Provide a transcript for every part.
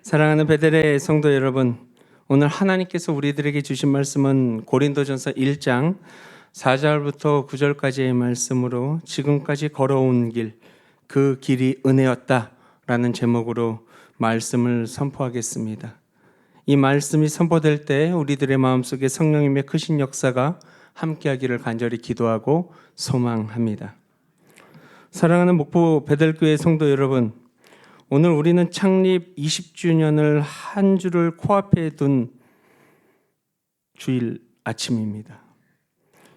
사랑하는 베델의 성도 여러분, 오늘 하나님께서 우리들에게 주신 말씀은 고린도전서 1장 4절부터 9절까지의 말씀으로 지금까지 걸어온 길, 그 길이 은혜였다 라는 제목으로 말씀을 선포하겠습니다. 이 말씀이 선포될 때 우리들의 마음속에 성령님의 크신 역사가 함께하기를 간절히 기도하고 소망합니다. 사랑하는 목포 베델교회 성도 여러분, 오늘 우리는 창립 20주년을 한 주를 코앞에 둔 주일 아침입니다.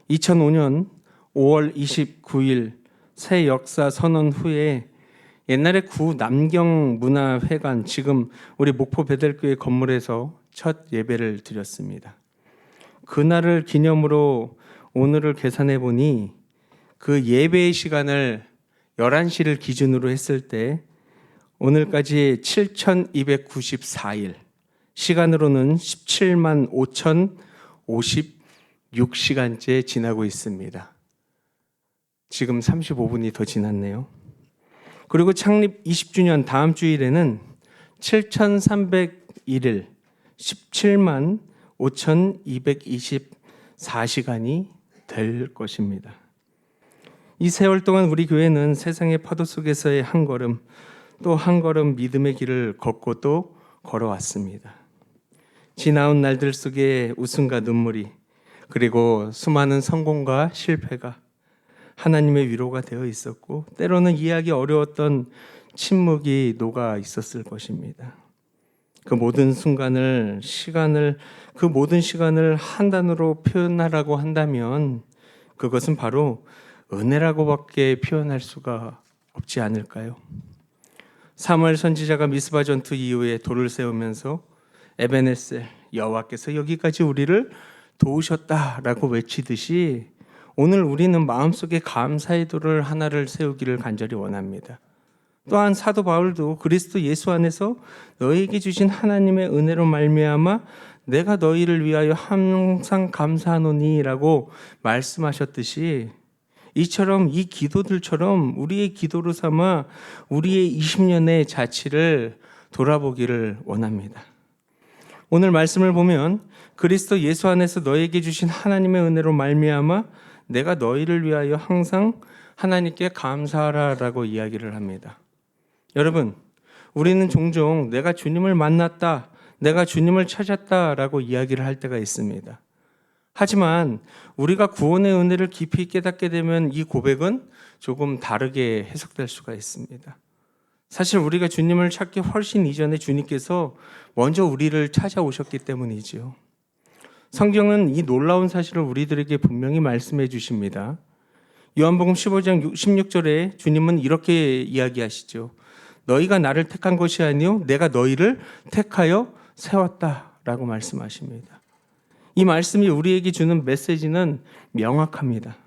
2005년 5월 29일 새 역사 선언 후에 옛날에 구 남경문화회관, 지금 우리 목포 베델교회 건물에서 첫 예배를 드렸습니다. 그날을 기념으로 오늘을 계산해 보니 그 예배의 시간을 11시를 기준으로 했을 때 오늘까지 7,294일, 시간으로는 17만 5,056시간째 지나고 있습니다. 지금 35분이 더 지났네요. 그리고 창립 20주년 다음 주일에는 7,301일, 17만 5,224시간이 될 것입니다. 이 세월 동안 우리 교회는 세상의 파도 속에서의 한 걸음, 또 한 걸음 믿음의 길을 걷고 또 걸어왔습니다. 지나온 날들 속에 웃음과 눈물이, 그리고 수많은 성공과 실패가 하나님의 위로가 되어 있었고, 때로는 이해하기 어려웠던 침묵이 녹아 있었을 것입니다. 그 모든 순간을, 그 모든 시간을 한 단어로 표현하라고 한다면 그것은 바로 은혜라고밖에 표현할 수가 없지 않을까요? 사무엘 선지자가 미스바 전투 이후에 돌을 세우면서 에베네셀, 여호와께서 여기까지 우리를 도우셨다라고 외치듯이 오늘 우리는 마음속에 감사의 돌을 하나를 세우기를 간절히 원합니다. 또한 사도 바울도 그리스도 예수 안에서 너희에게 주신 하나님의 은혜로 말미암아 내가 너희를 위하여 항상 감사하노니라고 말씀하셨듯이, 이처럼 이 기도들처럼 우리의 기도로 삼아 우리의 20년의 자취를 돌아보기를 원합니다. 오늘 말씀을 보면 그리스도 예수 안에서 너에게 주신 하나님의 은혜로 말미암아 내가 너희를 위하여 항상 하나님께 감사하라라고 이야기를 합니다. 여러분, 우리는 종종 내가 주님을 만났다, 내가 주님을 찾았다라고 이야기를 할 때가 있습니다. 하지만 우리가 구원의 은혜를 깊이 깨닫게 되면 이 고백은 조금 다르게 해석될 수가 있습니다. 사실 우리가 주님을 찾기 훨씬 이전에 주님께서 먼저 우리를 찾아오셨기 때문이지요. 성경은 이 놀라운 사실을 우리들에게 분명히 말씀해 주십니다. 요한복음 15장 16절에 주님은 이렇게 이야기하시죠. 너희가 나를 택한 것이 아니요 내가 너희를 택하여 세웠다라고 말씀하십니다. 이 말씀이 우리에게 주는 메시지는 명확합니다.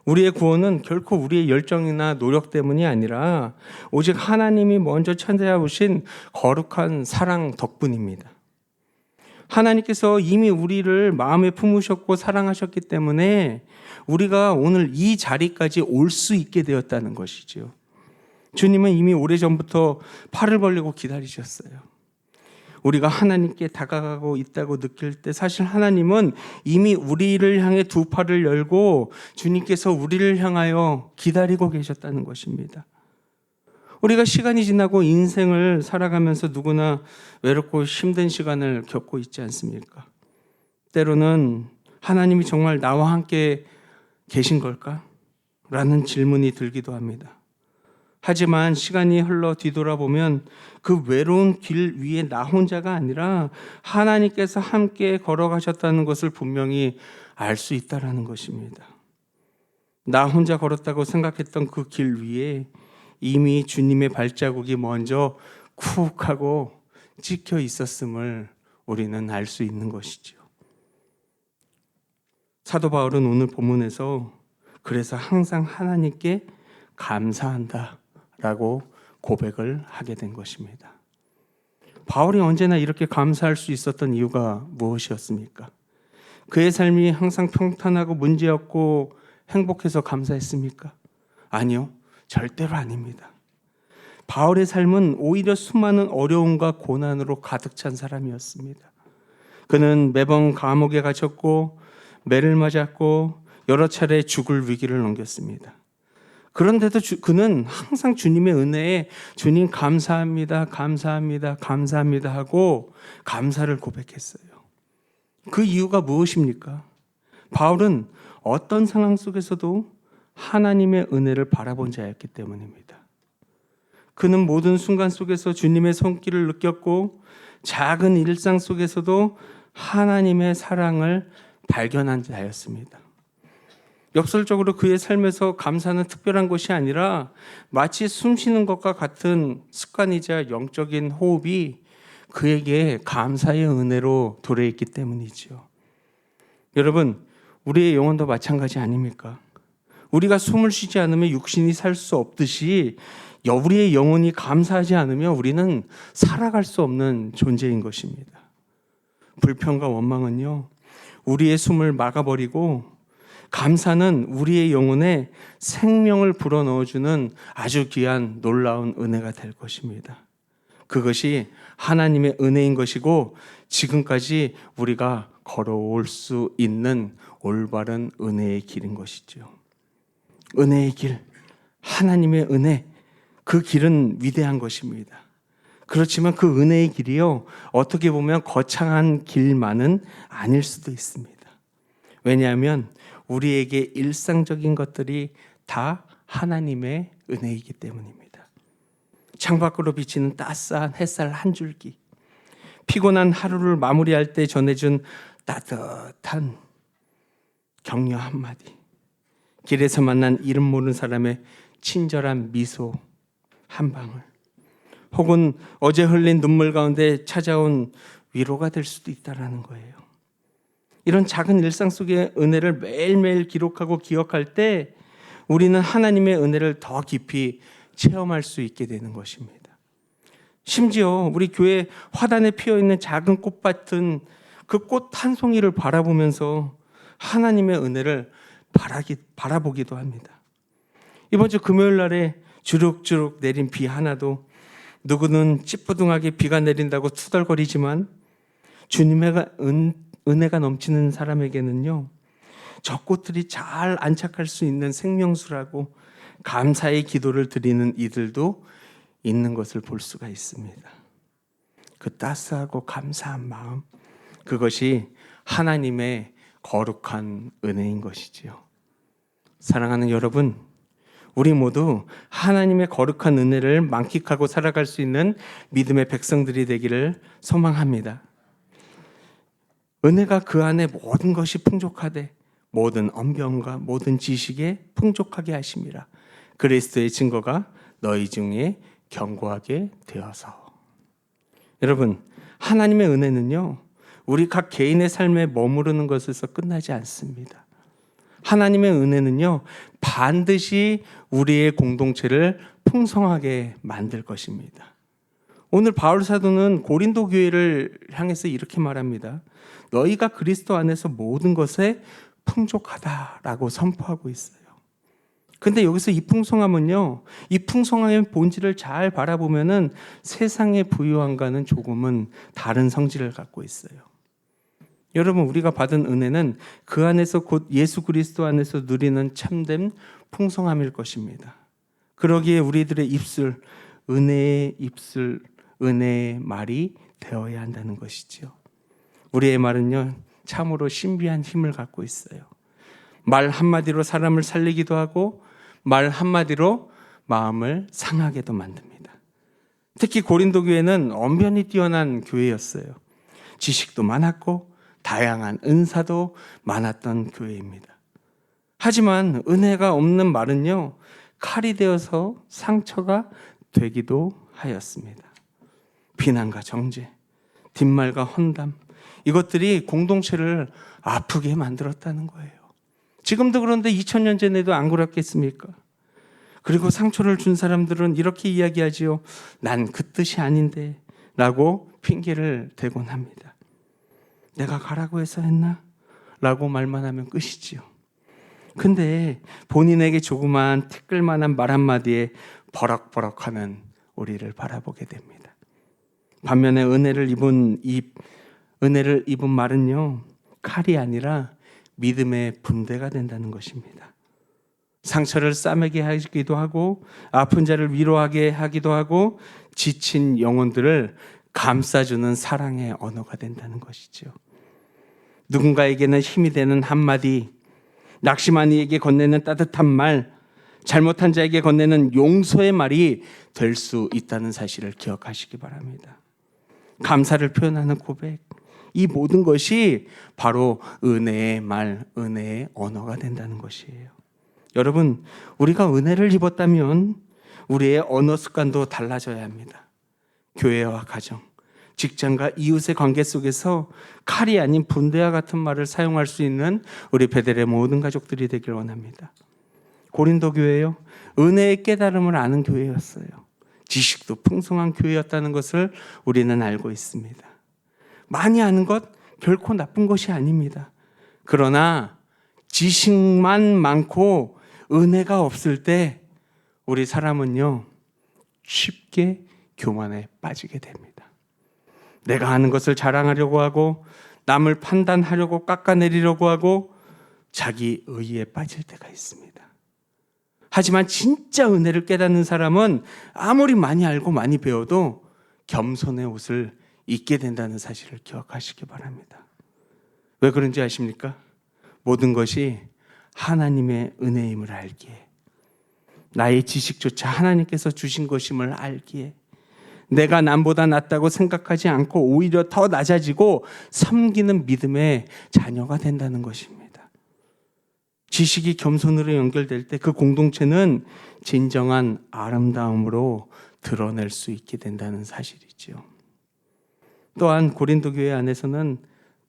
우리의 구원은 결코 우리의 열정이나 노력 때문이 아니라 오직 하나님이 먼저 찾아오신 거룩한 사랑 덕분입니다. 하나님께서 이미 우리를 마음에 품으셨고 사랑하셨기 때문에 우리가 오늘 이 자리까지 올 수 있게 되었다는 것이죠. 주님은 이미 오래전부터 팔을 벌리고 기다리셨어요. 우리가 하나님께 다가가고 있다고 느낄 때 사실 하나님은 이미 우리를 향해 두 팔을 열고 주님께서 우리를 향하여 기다리고 계셨다는 것입니다. 우리가 시간이 지나고 인생을 살아가면서 누구나 외롭고 힘든 시간을 겪고 있지 않습니까? 때로는 하나님이 정말 나와 함께 계신 걸까? 라는 질문이 들기도 합니다. 하지만 시간이 흘러 뒤돌아보면 그 외로운 길 위에 나 혼자가 아니라 하나님께서 함께 걸어가셨다는 것을 분명히 알 수 있다는 것입니다. 나 혼자 걸었다고 생각했던 그 길 위에 이미 주님의 발자국이 먼저 쿡 하고 찍혀 있었음을 우리는 알 수 있는 것이죠. 사도 바울은 오늘 본문에서 그래서 항상 하나님께 감사한다 라고 고백을 하게 된 것입니다. 바울이 언제나 이렇게 감사할 수 있었던 이유가 무엇이었습니까? 그의 삶이 항상 평탄하고 문제없고 행복해서 감사했습니까? 아니요, 절대로 아닙니다. 바울의 삶은 오히려 수많은 어려움과 고난으로 가득 찬 사람이었습니다. 그는 매번 감옥에 갇혔고 매를 맞았고 여러 차례 죽을 위기를 넘겼습니다. 그런데도 그는 항상 주님의 은혜에 주님 감사합니다, 감사합니다, 감사합니다 하고 감사를 고백했어요. 그 이유가 무엇입니까? 바울은 어떤 상황 속에서도 하나님의 은혜를 바라본 자였기 때문입니다. 그는 모든 순간 속에서 주님의 손길을 느꼈고 작은 일상 속에서도 하나님의 사랑을 발견한 자였습니다. 역설적으로 그의 삶에서 감사는 특별한 것이 아니라 마치 숨 쉬는 것과 같은 습관이자 영적인 호흡이 그에게 감사의 은혜로 도래했기 때문이죠. 여러분, 우리의 영혼도 마찬가지 아닙니까? 우리가 숨을 쉬지 않으면 육신이 살 수 없듯이 우리의 영혼이 감사하지 않으면 우리는 살아갈 수 없는 존재인 것입니다. 불평과 원망은요, 우리의 숨을 막아버리고 감사는 우리의 영혼에 생명을 불어넣어주는 아주 귀한 놀라운 은혜가 될 것입니다. 그것이 하나님의 은혜인 것이고 지금까지 우리가 걸어올 수 있는 올바른 은혜의 길인 것이죠. 은혜의 길, 하나님의 은혜, 그 길은 위대한 것입니다. 그렇지만 그 은혜의 길이요, 어떻게 보면 거창한 길만은 아닐 수도 있습니다. 왜냐하면 우리에게 일상적인 것들이 다 하나님의 은혜이기 때문입니다. 창밖으로 비치는 따스한 햇살 한 줄기, 피곤한 하루를 마무리할 때 전해준 따뜻한 격려 한마디, 길에서 만난 이름 모르는 사람의 친절한 미소 한 방울, 혹은 어제 흘린 눈물 가운데 찾아온 위로가 될 수도 있다는 거예요. 이런 작은 일상 속의 은혜를 매일매일 기록하고 기억할 때 우리는 하나님의 은혜를 더 깊이 체험할 수 있게 되는 것입니다. 심지어 우리 교회 화단에 피어있는 작은 꽃밭은 그 꽃 한 송이를 바라보면서 하나님의 은혜를 바라보기도 합니다. 이번 주 금요일 날에 주룩주룩 내린 비 하나도 누구는 찌뿌둥하게 비가 내린다고 투덜거리지만 주님의 은혜가 넘치는 사람에게는요, 저 꽃들이 잘 안착할 수 있는 생명수라고 감사의 기도를 드리는 이들도 있는 것을 볼 수가 있습니다. 그 따스하고 감사한 마음, 그것이 하나님의 거룩한 은혜인 것이지요. 사랑하는 여러분, 우리 모두 하나님의 거룩한 은혜를 만끽하고 살아갈 수 있는 믿음의 백성들이 되기를 소망합니다. 은혜가 그 안에 모든 것이 풍족하되 모든 언변과 모든 지식에 풍족하게 하심이라. 그리스도의 증거가 너희 중에 견고하게 되어서. 여러분, 하나님의 은혜는요, 우리 각 개인의 삶에 머무르는 것에서 끝나지 않습니다. 하나님의 은혜는요, 반드시 우리의 공동체를 풍성하게 만들 것입니다. 오늘 바울 사도는 고린도 교회를 향해서 이렇게 말합니다. 너희가 그리스도 안에서 모든 것에 풍족하다라고 선포하고 있어요. 근데 여기서 이 풍성함은요, 이 풍성함의 본질을 잘 바라보면은 세상의 부유함과는 조금은 다른 성질을 갖고 있어요. 여러분, 우리가 받은 은혜는 그 안에서 곧 예수 그리스도 안에서 누리는 참된 풍성함일 것입니다. 그러기에 우리들의 입술, 은혜의 입술, 은혜의 말이 되어야 한다는 것이죠. 우리의 말은요, 참으로 신비한 힘을 갖고 있어요. 말 한마디로 사람을 살리기도 하고 말 한마디로 마음을 상하게도 만듭니다. 특히 고린도 교회는 언변이 뛰어난 교회였어요. 지식도 많았고 다양한 은사도 많았던 교회입니다. 하지만 은혜가 없는 말은요, 칼이 되어서 상처가 되기도 하였습니다. 비난과 정죄, 뒷말과 험담, 이것들이 공동체를 아프게 만들었다는 거예요. 지금도 그런데 2000년 전에도 안 그렇겠습니까? 그리고 상처를 준 사람들은 이렇게 이야기하지요. 난 그 뜻이 아닌데 라고 핑계를 대곤 합니다. 내가 가라고 해서 했나? 라고 말만 하면 끝이지요. 근데 본인에게 조그만 티끌만한 말 한마디에 버럭버럭하는 우리를 바라보게 됩니다. 반면에 은혜를 입은 말은요, 칼이 아니라 믿음의 분대가 된다는 것입니다. 상처를 싸매게 하기도 하고, 아픈 자를 위로하게 하기도 하고, 지친 영혼들을 감싸주는 사랑의 언어가 된다는 것이죠. 누군가에게는 힘이 되는 한마디, 낙심한 이에게 건네는 따뜻한 말, 잘못한 자에게 건네는 용서의 말이 될 수 있다는 사실을 기억하시기 바랍니다. 감사를 표현하는 고백, 이 모든 것이 바로 은혜의 말, 은혜의 언어가 된다는 것이에요. 여러분, 우리가 은혜를 입었다면 우리의 언어 습관도 달라져야 합니다. 교회와 가정, 직장과 이웃의 관계 속에서 칼이 아닌 분대와 같은 말을 사용할 수 있는 우리 베델의 모든 가족들이 되길 원합니다. 고린도 교회요, 은혜의 깨달음을 아는 교회였어요. 지식도 풍성한 교회였다는 것을 우리는 알고 있습니다. 많이 아는 것 결코 나쁜 것이 아닙니다. 그러나 지식만 많고 은혜가 없을 때 우리 사람은요, 쉽게 교만에 빠지게 됩니다. 내가 아는 것을 자랑하려고 하고, 남을 판단하려고 깎아내리려고 하고, 자기 의의에 빠질 때가 있습니다. 하지만 진짜 은혜를 깨닫는 사람은 아무리 많이 알고 많이 배워도 겸손의 옷을 입게 된다는 사실을 기억하시기 바랍니다. 왜 그런지 아십니까? 모든 것이 하나님의 은혜임을 알기에, 나의 지식조차 하나님께서 주신 것임을 알기에, 내가 남보다 낫다고 생각하지 않고 오히려 더 낮아지고 섬기는 믿음의 자녀가 된다는 것입니다. 지식이 겸손으로 연결될 때 그 공동체는 진정한 아름다움으로 드러낼 수 있게 된다는 사실이죠. 또한 고린도 교회 안에서는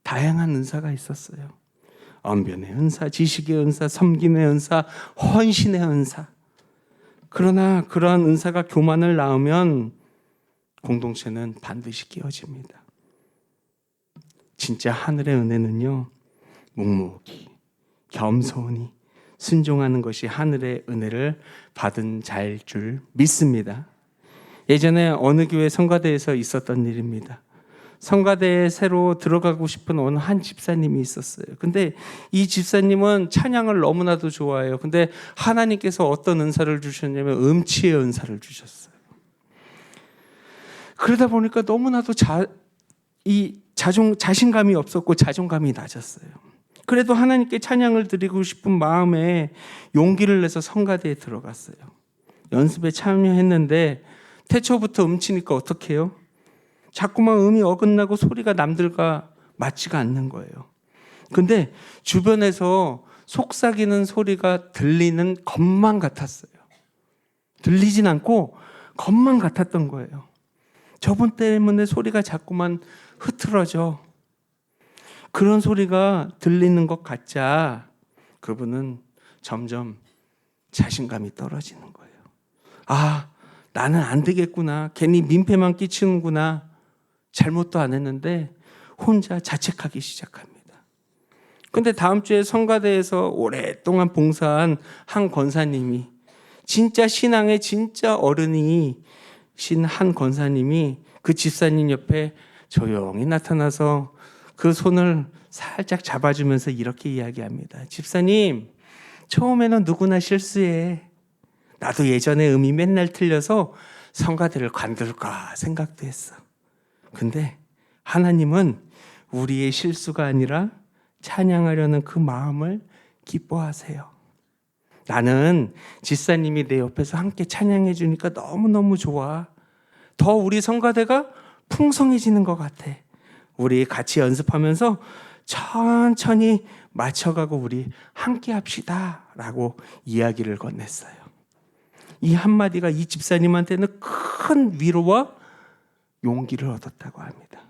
다양한 은사가 있었어요. 언변의 은사, 지식의 은사, 섬김의 은사, 헌신의 은사. 그러나 그러한 은사가 교만을 낳으면 공동체는 반드시 깨어집니다. 진짜 하늘의 은혜는요, 묵묵히, 겸손히 순종하는 것이 하늘의 은혜를 받은 자일 줄 믿습니다. 예전에 어느 교회 성가대에서 있었던 일입니다. 성가대에 새로 들어가고 싶은 어느 한 집사님이 있었어요. 근데 이 집사님은 찬양을 너무나도 좋아해요. 근데 하나님께서 어떤 은사를 주셨냐면 음치의 은사를 주셨어요. 그러다 보니까 너무나도 자신감이 없었고 자존감이 낮았어요. 그래도 하나님께 찬양을 드리고 싶은 마음에 용기를 내서 성가대에 들어갔어요. 연습에 참여했는데 태초부터 음치니까 어떻게 해요? 자꾸만 음이 어긋나고 소리가 남들과 맞지가 않는 거예요. 근데 주변에서 속삭이는 소리가 들리는 것만 같았어요. 들리진 않고 것만 같았던 거예요. 저분 때문에 소리가 자꾸만 흐트러져. 그런 소리가 들리는 것 같자 그분은 점점 자신감이 떨어지는 거예요. 아, 나는 안 되겠구나. 괜히 민폐만 끼치는구나. 잘못도 안 했는데 혼자 자책하기 시작합니다. 근데 다음 주에 성가대에서 오랫동안 봉사한 한 권사님이, 진짜 신앙의 진짜 어른이신 한 권사님이 그 집사님 옆에 조용히 나타나서 그 손을 살짝 잡아주면서 이렇게 이야기합니다. 집사님, 처음에는 누구나 실수해. 나도 예전에 음이 맨날 틀려서 성가대를 관둘까 생각도 했어. 근데 하나님은 우리의 실수가 아니라 찬양하려는 그 마음을 기뻐하세요. 나는 집사님이 내 옆에서 함께 찬양해 주니까 너무너무 좋아. 더 우리 성가대가 풍성해지는 것 같아. 우리 같이 연습하면서 천천히 맞춰가고 우리 함께 합시다 라고 이야기를 건넸어요. 이 한마디가 이 집사님한테는 큰 위로와 용기를 얻었다고 합니다.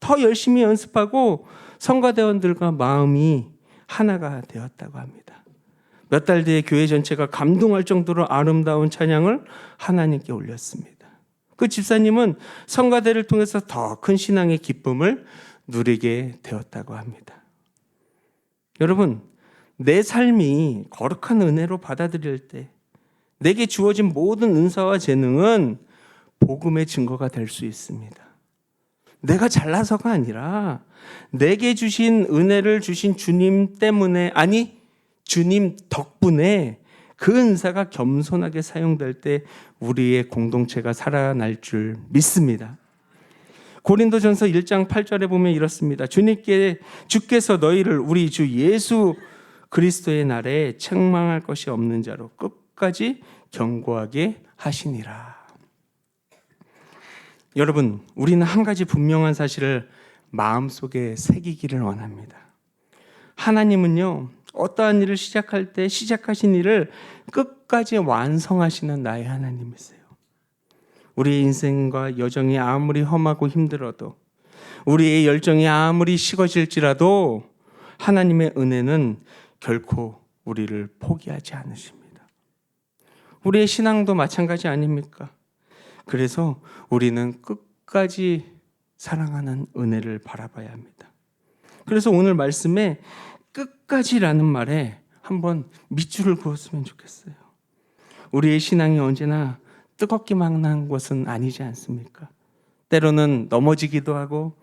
더 열심히 연습하고 성가대원들과 마음이 하나가 되었다고 합니다. 몇 달 뒤에 교회 전체가 감동할 정도로 아름다운 찬양을 하나님께 올렸습니다. 그 집사님은 성가대를 통해서 더 큰 신앙의 기쁨을 누리게 되었다고 합니다. 여러분, 내 삶이 거룩한 은혜로 받아들일 때 내게 주어진 모든 은사와 재능은 복음의 증거가 될 수 있습니다. 내가 잘나서가 아니라 내게 주신 은혜를 주신 주님 때문에, 아니 주님 덕분에 그 은사가 겸손하게 사용될 때 우리의 공동체가 살아날 줄 믿습니다. 고린도전서 1장 8절에 보면 이렇습니다. 주께서 너희를 우리 주 예수 그리스도의 날에 책망할 것이 없는 자로 끝까지 경고하게 하시니라. 여러분, 우리는 한 가지 분명한 사실을 마음속에 새기기를 원합니다. 하나님은요, 어떠한 일을 시작할 때 시작하신 일을 끝까지 완성하시는 나의 하나님이세요. 우리의 인생과 여정이 아무리 험하고 힘들어도, 우리의 열정이 아무리 식어질지라도 하나님의 은혜는 결코 우리를 포기하지 않으십니다. 우리의 신앙도 마찬가지 아닙니까? 그래서 우리는 끝까지 사랑하는 은혜를 바라봐야 합니다. 그래서 오늘 말씀에 끝까지라는 말에 한번 밑줄을 그었으면 좋겠어요. 우리의 신앙이 언제나 뜨겁기만 한 것은 아니지 않습니까? 때로는 넘어지기도 하고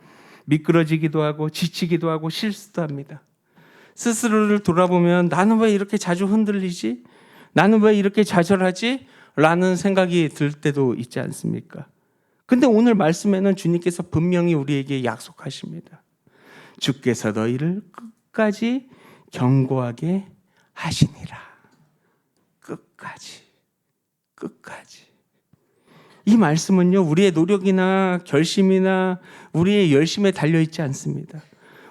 미끄러지기도 하고 지치기도 하고 실수도 합니다. 스스로를 돌아보면 나는 왜 이렇게 자주 흔들리지? 나는 왜 이렇게 좌절하지? 라는 생각이 들 때도 있지 않습니까? 근데 오늘 말씀에는 주님께서 분명히 우리에게 약속하십니다. 주께서 너희를 끝까지 경고하게 하시니라. 끝까지. 이 말씀은요, 우리의 노력이나 결심이나 우리의 열심에 달려있지 않습니다.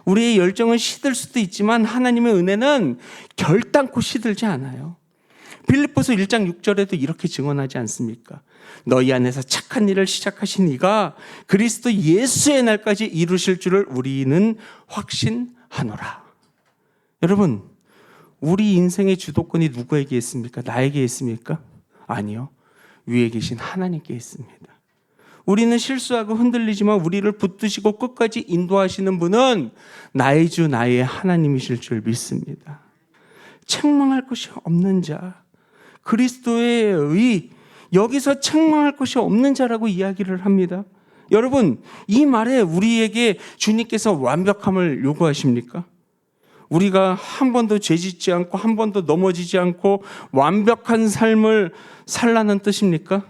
우리의 열정은 시들 수도 있지만 하나님의 은혜는 결단코 시들지 않아요. 빌립보서 1장 6절에도 이렇게 증언하지 않습니까? 너희 안에서 착한 일을 시작하신 이가 그리스도 예수의 날까지 이루실 줄을 우리는 확신하노라. 여러분, 우리 인생의 주도권이 누구에게 있습니까? 나에게 있습니까? 아니요. 위에 계신 하나님께 있습니다. 우리는 실수하고 흔들리지만 우리를 붙드시고 끝까지 인도하시는 분은 나의 주 나의 하나님이실 줄 믿습니다. 책망할 것이 없는 자, 그리스도의 의, 여기서 책망할 것이 없는 자라고 이야기를 합니다. 여러분, 이 말에 우리에게 주님께서 완벽함을 요구하십니까? 우리가 한 번도 죄짓지 않고 한 번도 넘어지지 않고 완벽한 삶을 살라는 뜻입니까?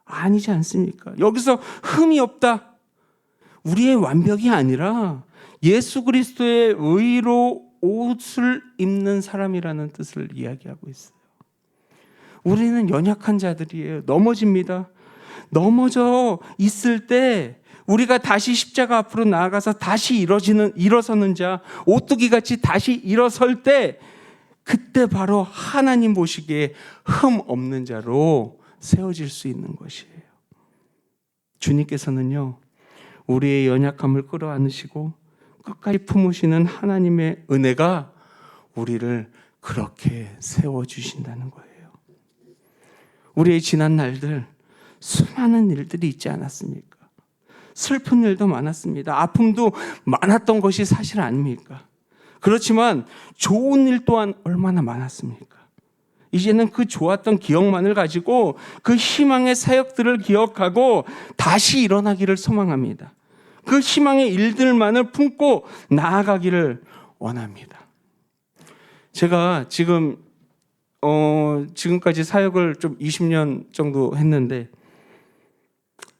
아니지 않습니까? 여기서 흠이 없다. 우리의 완벽이 아니라 예수 그리스도의 의로 옷을 입는 사람이라는 뜻을 이야기하고 있어요. 우리는 연약한 자들이에요. 넘어집니다. 넘어져 있을 때 우리가 다시 십자가 앞으로 나아가서 다시 일어서는 자, 오뚜기같이 다시 일어설 때 그때 바로 하나님 보시기에 흠 없는 자로 세워질 수 있는 것이에요. 주님께서는요, 우리의 연약함을 끌어안으시고 끝까지 품으시는 하나님의 은혜가 우리를 그렇게 세워주신다는 거예요. 우리의 지난 날들 수많은 일들이 있지 않았습니까? 슬픈 일도 많았습니다. 아픔도 많았던 것이 사실 아닙니까? 그렇지만 좋은 일 또한 얼마나 많았습니까? 이제는 그 좋았던 기억만을 가지고 그 희망의 사역들을 기억하고 다시 일어나기를 소망합니다. 그 희망의 일들만을 품고 나아가기를 원합니다. 제가 지금까지 사역을 좀 20년 정도 했는데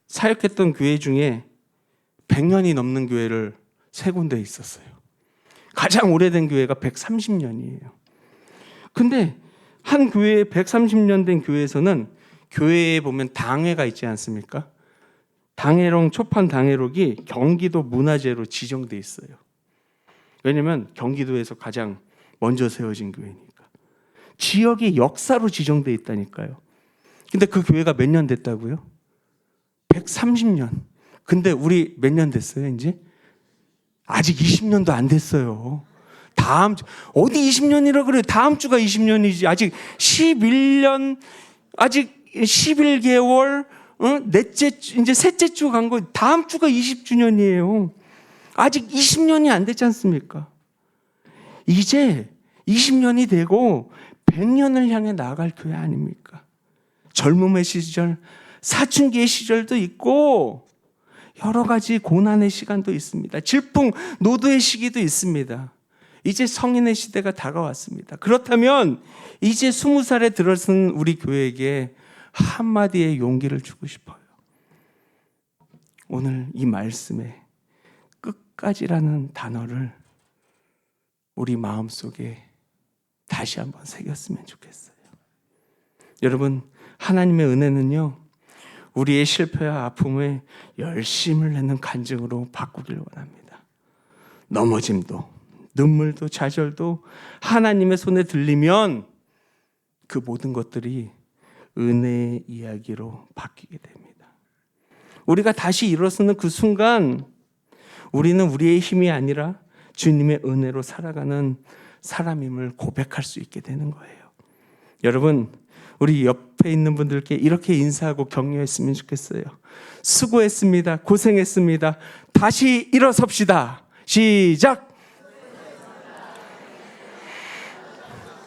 사역했던 교회 중에 100년이 넘는 교회를 3군데 있었어요. 가장 오래된 교회가 130년이에요. 근데 한 교회에 130년 된 교회에서는 교회에 보면 당회가 있지 않습니까? 당회록, 초판 당회록이 경기도 문화재로 지정돼 있어요. 왜냐하면 경기도에서 가장 먼저 세워진 교회니까. 지역의 역사로 지정돼 있다니까요. 근데 그 교회가 몇 년 됐다고요? 130년. 근데 우리 몇 년 됐어요, 이제? 아직 20년도 안 됐어요. 다음 주, 어디 20년이라 그래? 다음 주가 20년이지. 아직 11년, 아직 11개월, 넷째, 이제 셋째 주 간 거, 다음 주가 20주년이에요. 아직 20년이 안 됐지 않습니까? 이제 20년이 되고 100년을 향해 나아갈 교회 아닙니까? 젊음의 시절, 사춘기의 시절도 있고 여러 가지 고난의 시간도 있습니다. 질풍, 노도의 시기도 있습니다. 이제 성인의 시대가 다가왔습니다. 그렇다면 이제 20살에 들어선 우리 교회에게 한마디의 용기를 주고 싶어요. 오늘 이 말씀에 끝까지라는 단어를 우리 마음속에 다시 한번 새겼으면 좋겠어요. 여러분, 하나님의 은혜는요, 우리의 실패와 아픔에 열심을 내는 간증으로 바꾸길 원합니다. 넘어짐도, 눈물도, 좌절도 하나님의 손에 들리면 그 모든 것들이 은혜의 이야기로 바뀌게 됩니다. 우리가 다시 일어서는 그 순간 우리는 우리의 힘이 아니라 주님의 은혜로 살아가는 사람임을 고백할 수 있게 되는 거예요. 여러분, 우리 옆에 있는 분들께 이렇게 인사하고 격려했으면 좋겠어요. 수고했습니다. 고생했습니다. 다시 일어섭시다. 시작!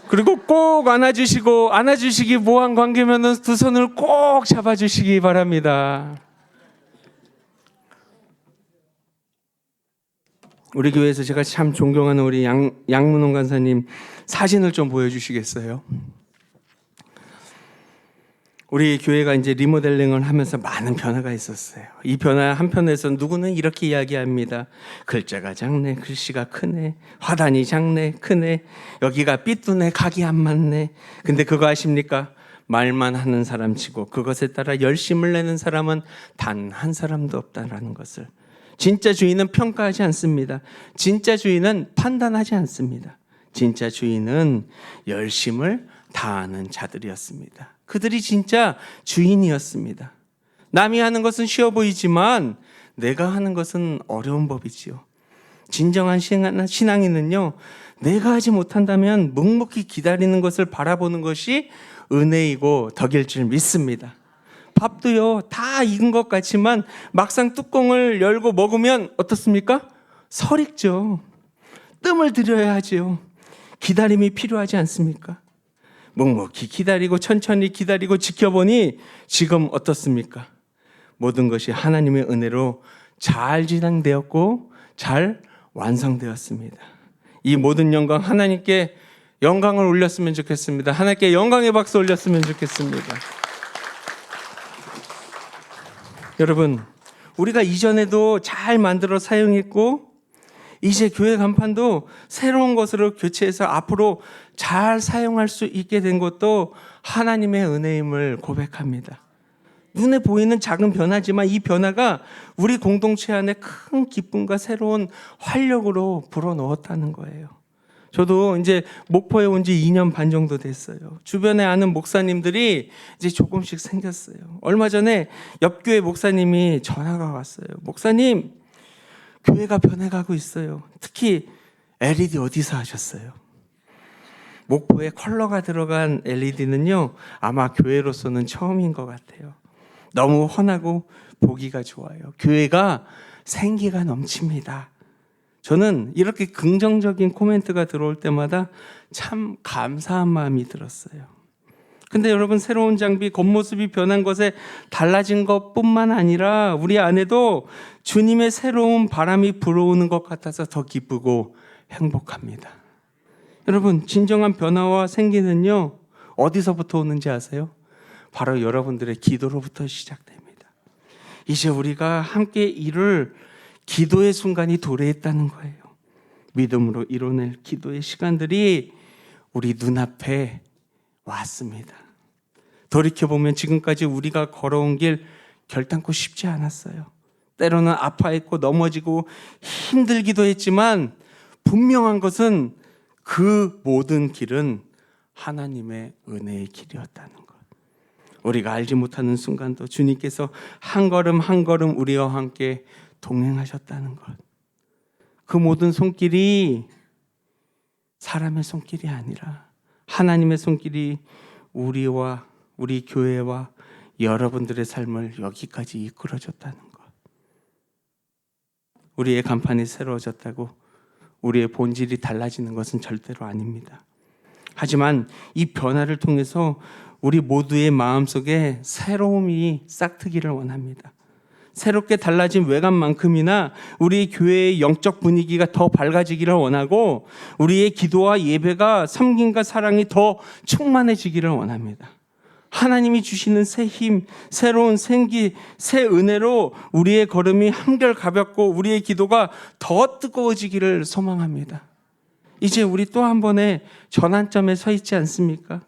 그리고 꼭 안아주시기 뭐한 관계면은 두 손을 꼭 잡아주시기 바랍니다. 우리 교회에서 제가 참 존경하는 우리 양문홍 간사님 사진을 좀 보여주시겠어요? 우리 교회가 이제 리모델링을 하면서 많은 변화가 있었어요. 이 변화 한편에서 누구는 이렇게 이야기합니다. 글자가 작네, 글씨가 크네, 화단이 작네, 크네, 여기가 삐뚤네, 각이 안 맞네. 근데 그거 아십니까? 말만 하는 사람 치고 그것에 따라 열심을 내는 사람은 단 한 사람도 없다는 것을. 진짜 주인은 평가하지 않습니다. 진짜 주인은 판단하지 않습니다. 진짜 주인은 열심을 다하는 자들이었습니다. 그들이 진짜 주인이었습니다. 남이 하는 것은 쉬워 보이지만 내가 하는 것은 어려운 법이지요. 진정한 신앙인은요, 내가 하지 못한다면 묵묵히 기다리는 것을 바라보는 것이 은혜이고 덕일 줄 믿습니다. 밥도요, 다 익은 것 같지만 막상 뚜껑을 열고 먹으면 어떻습니까? 설익죠. 뜸을 들여야 하지요. 기다림이 필요하지 않습니까? 묵묵히 기다리고 천천히 기다리고 지켜보니 지금 어떻습니까? 모든 것이 하나님의 은혜로 잘 진행되었고 잘 완성되었습니다. 이 모든 영광 하나님께 영광을 올렸으면 좋겠습니다. 하나님께 영광의 박수 올렸으면 좋겠습니다. 여러분, 우리가 이전에도 잘 만들어 사용했고 이제 교회 간판도 새로운 것으로 교체해서 앞으로 잘 사용할 수 있게 된 것도 하나님의 은혜임을 고백합니다. 눈에 보이는 작은 변화지만 이 변화가 우리 공동체 안에 큰 기쁨과 새로운 활력으로 불어넣었다는 거예요. 저도 이제 목포에 온 지 2년 반 정도 됐어요. 주변에 아는 목사님들이 이제 조금씩 생겼어요. 얼마 전에 옆 교회 목사님이 전화가 왔어요. 목사님, 교회가 변해가고 있어요. 특히 LED 어디서 하셨어요? 목포에 컬러가 들어간 LED는요, 아마 교회로서는 처음인 것 같아요. 너무 환하고 보기가 좋아요. 교회가 생기가 넘칩니다. 저는 이렇게 긍정적인 코멘트가 들어올 때마다 참 감사한 마음이 들었어요. 근데 여러분, 새로운 장비, 겉모습이 변한 것에 달라진 것뿐만 아니라 우리 안에도 주님의 새로운 바람이 불어오는 것 같아서 더 기쁘고 행복합니다. 여러분, 진정한 변화와 생기는요, 어디서부터 오는지 아세요? 바로 여러분들의 기도로부터 시작됩니다. 이제 우리가 함께 이룰 기도의 순간이 도래했다는 거예요. 믿음으로 이뤄낼 기도의 시간들이 우리 눈앞에 왔습니다. 돌이켜보면 지금까지 우리가 걸어온 길 결단코 쉽지 않았어요. 때로는 아파했고 넘어지고 힘들기도 했지만 분명한 것은 그 모든 길은 하나님의 은혜의 길이었다는 것. 우리가 알지 못하는 순간도 주님께서 한 걸음 한 걸음 우리와 함께 동행하셨다는 것. 그 모든 손길이 사람의 손길이 아니라 하나님의 손길이 우리와 우리 교회와 여러분들의 삶을 여기까지 이끌어줬다는 것. 우리의 간판이 새로워졌다고 우리의 본질이 달라지는 것은 절대로 아닙니다. 하지만 이 변화를 통해서 우리 모두의 마음속에 새로움이 싹트기를 원합니다. 새롭게 달라진 외관만큼이나 우리 교회의 영적 분위기가 더 밝아지기를 원하고 우리의 기도와 예배가 섬김과 사랑이 더 충만해지기를 원합니다. 하나님이 주시는 새 힘, 새로운 생기, 새 은혜로 우리의 걸음이 한결 가볍고 우리의 기도가 더 뜨거워지기를 소망합니다. 이제 우리 또 한 번의 전환점에 서 있지 않습니까?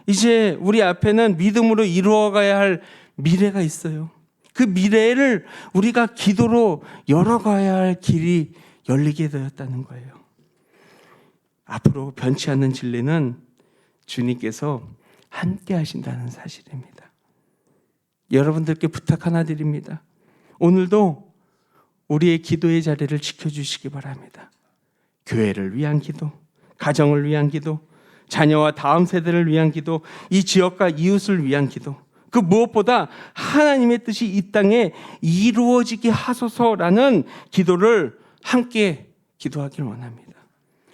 이제 우리 앞에는 믿음으로 이루어가야 할 미래가 있어요. 그 미래를 우리가 기도로 열어가야 할 길이 열리게 되었다는 거예요. 앞으로 변치 않는 진리는 주님께서 함께 하신다는 사실입니다. 여러분들께 부탁 하나 드립니다. 오늘도 우리의 기도의 자리를 지켜주시기 바랍니다. 교회를 위한 기도, 가정을 위한 기도, 자녀와 다음 세대를 위한 기도, 이 지역과 이웃을 위한 기도, 그 무엇보다 하나님의 뜻이 이 땅에 이루어지게 하소서라는 기도를 함께 기도하길 원합니다.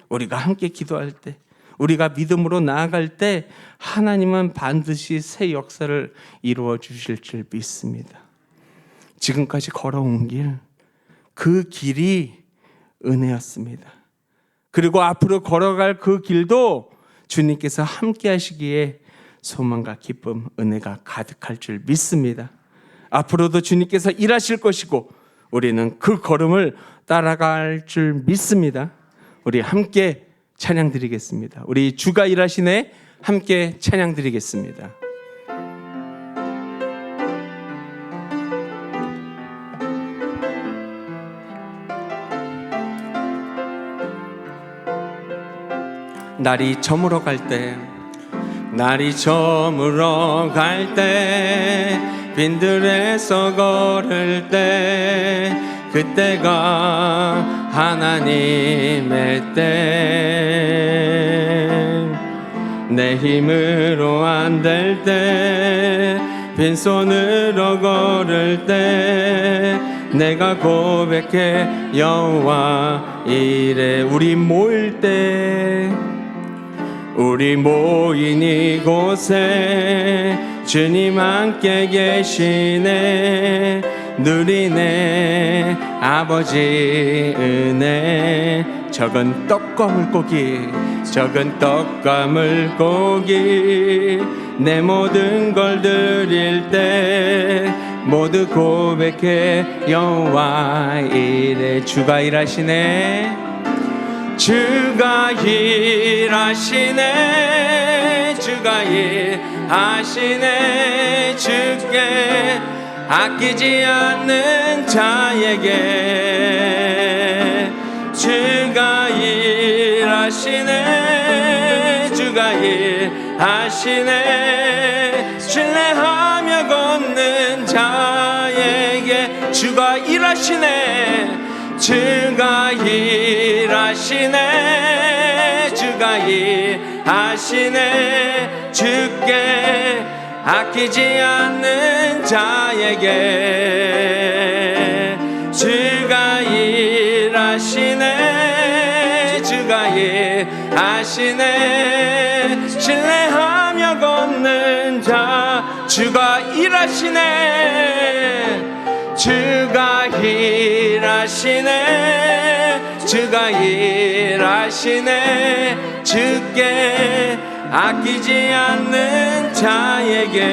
우리가 함께 기도할 때, 우리가 믿음으로 나아갈 때 하나님은 반드시 새 역사를 이루어 주실 줄 믿습니다. 지금까지 걸어온 길, 그 길이 은혜였습니다. 그리고 앞으로 걸어갈 그 길도 주님께서 함께 하시기에 소망과 기쁨, 은혜가 가득할 줄 믿습니다. 앞으로도 주님께서 일하실 것이고 우리는 그 걸음을 따라갈 줄 믿습니다. 우리 함께 찬양 드리겠습니다. 우리 주가 일하시네 함께 찬양 드리겠습니다. 날이 저물어 갈 때, 날이 저물어 갈 때, 빈들에서 걸을 때, 그때가 하나님의 때. 내 힘으로 안 될 때, 빈손으로 걸을 때, 내가 고백해 여호와 이래. 우리 모일 때, 우리 모인 이곳에 주님 함께 계시네. 누리네 아버지 은혜. 적은 떡과 물고기, 적은 떡과 물고기, 내 모든 걸 드릴 때 모두 고백해 여호와 이래. 주가 일하시네, 주가 일하시네, 주가 일하시네. 주께 아끼지 않는 자에게 주가 일하시네, 주가 일하시네. 신뢰하며 걷는 자에게 주가 일하시네, 주가 일하시네, 주가 일하시네. 주께 아끼지 않는 자에게 주가 일하시네, 주가 일하시네. 신뢰하며 걷는 자 주가 일하시네, 주가 일하시네, 주가 일하시네. 주께 아끼지 않는 자에게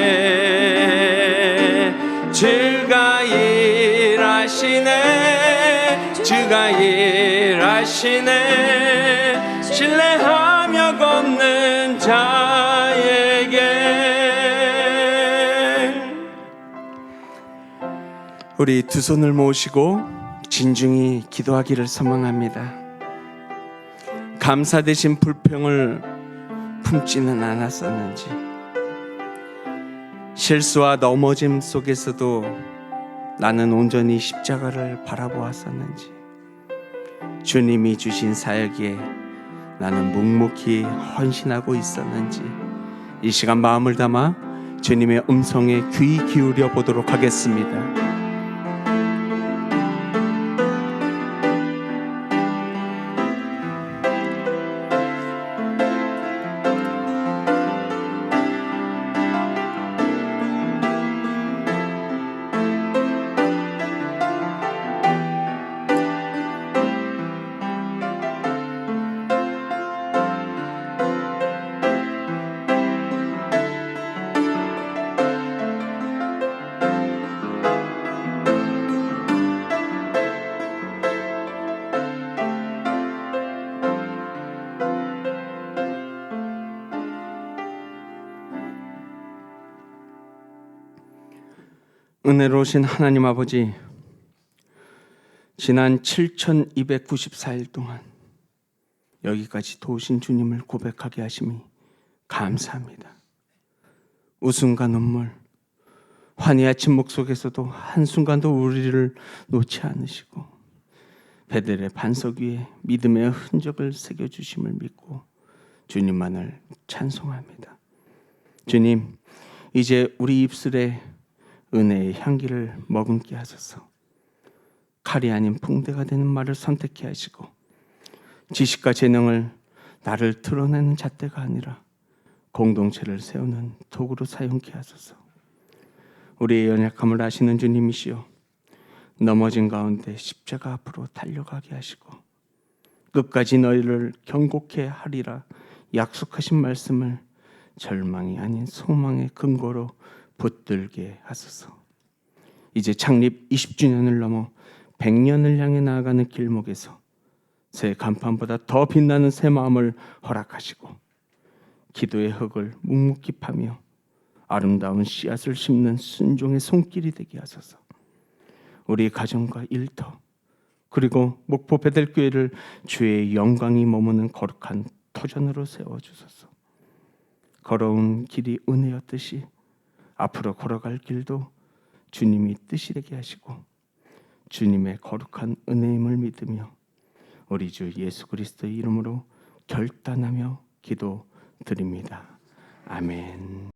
주가 일하시네, 주가 일하시네. 신뢰하며 걷는 자에게. 우리 두 손을 모으시고 진중히 기도하기를 소망합니다. 감사 대신 불평을 품지는 않았었는지, 실수와 넘어짐 속에서도 나는 온전히 십자가를 바라보았었는지, 주님이 주신 사역에 나는 묵묵히 헌신하고 있었는지, 이 시간 마음을 담아 주님의 음성에 귀 기울여 보도록 하겠습니다. 은혜로우신 하나님 아버지, 지난 7294일 동안 여기까지 도우신 주님을 고백하게 하심이 감사합니다. 웃음과 눈물, 환희와 침묵 속에서도 한순간도 우리를 놓지 않으시고 베델의 반석 위에 믿음의 흔적을 새겨주심을 믿고 주님만을 찬송합니다. 주님, 이제 우리 입술에 은혜의 향기를 머금게 하소서. 칼이 아닌 붕대가 되는 말을 선택해 하시고 지식과 재능을 나를 드러내는 잣대가 아니라 공동체를 세우는 도구로 사용케 하소서. 우리의 연약함을 아시는 주님이시여, 넘어진 가운데 십자가 앞으로 달려가게 하시고 끝까지 너희를 경고케 하리라 약속하신 말씀을 절망이 아닌 소망의 근거로 붙들게 하소서. 이제 창립 20주년을 넘어 100년을 향해 나아가는 길목에서 새 간판보다 더 빛나는 새 마음을 허락하시고 기도의 흙을 묵묵히 파며 아름다운 씨앗을 심는 순종의 손길이 되게 하소서. 우리 가정과 일터 그리고 목포 베델교회를 주의 영광이 머무는 거룩한 터전으로 세워주소서. 걸어온 길이 은혜였듯이 앞으로 걸어갈 길도 주님이 뜻이 되게 하시고 주님의 거룩한 은혜임을 믿으며 우리 주 예수 그리스도의 이름으로 결단하며 기도드립니다. 아멘.